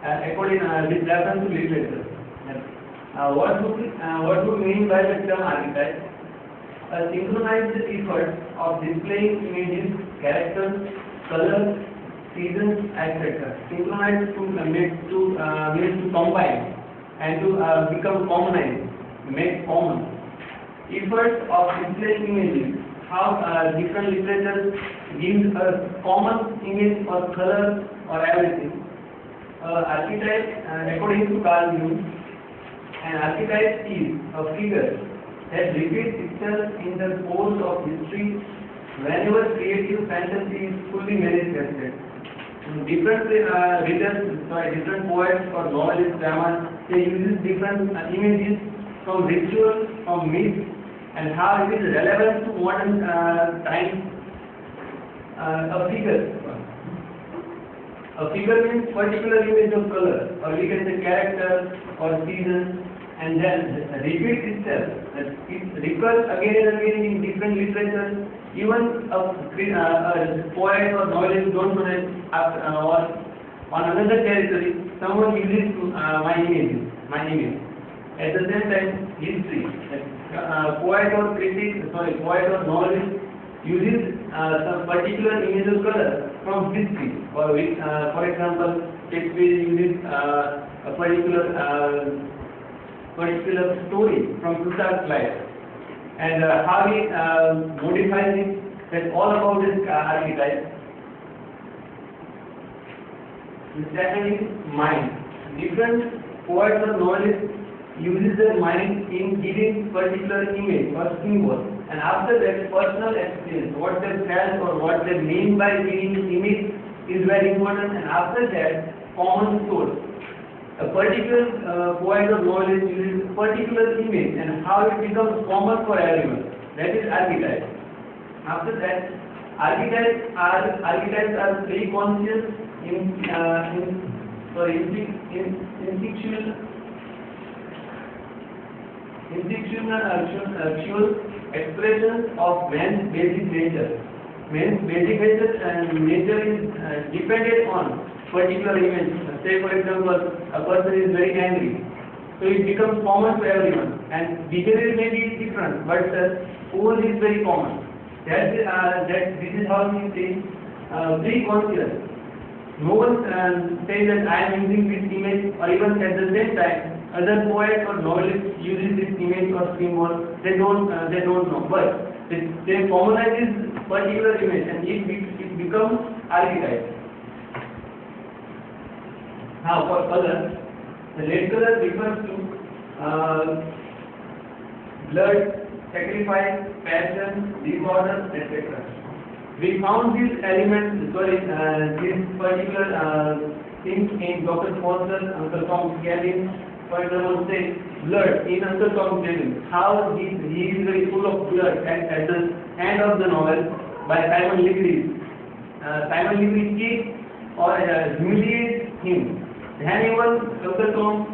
according with reference to literature. What do we mean by the term archetype? A synchronized effort of displaying images, characters, colors, seasons, etc. Synchronized means to combine and to become commonized, make common. Efforts of displaying images, how different literature gives a common image or color or everything. Archetype, according to Carl Jung, an archetype is a figure that repeats itself in the course of history whenever creative fantasy is fully manifested. Different different poets or novelists, dramas, they use different images from rituals, from myths, and how it is relevant to modern times. A figure means particular image of color, or we can say character or season, and then repeats itself. It recurs again and again in different literature. Even a poet or novelist don't know that or on another territory, someone uses my image. At the same time, history. Poet or novelist uses some particular image of color from history. For example, Shakespeare uses a particular story from Plutarch's life, and how he modifies it. That's all about this archetype. The second is mind. Different poets or novelists uses their mind in giving particular image or symbol, and after that, personal experience, what they felt or what they mean by giving image is very important, and after that, common source. A particular poet or novelist uses a particular image and how it becomes common for everyone. That is archetype. After that, archetypes are pre-conscious instinctual expressions of man's basic nature. Man's basic nature is dependent on particular events. Say for example, a person is very angry, so it becomes common to everyone, and behavior may be different, but cause is very common. This is how we say pre-conscious. No one says that I am using this image, or even at the same time, other poet or novelist uses this image or symbol. They don't know, but they commonize this particular image, and it becomes archetype. Now for color, the red color refers to blood, sacrifice, passion, disorder, etc. We found these elements, these particular things in Dr. Foster, Uncle Tom Callis. For example, say blood in Uncle Tom Callis. How he is very full of blood, and at the end of the novel by Simon Legree, Simon Legree kicks or humiliates him. Then even Dr. Tom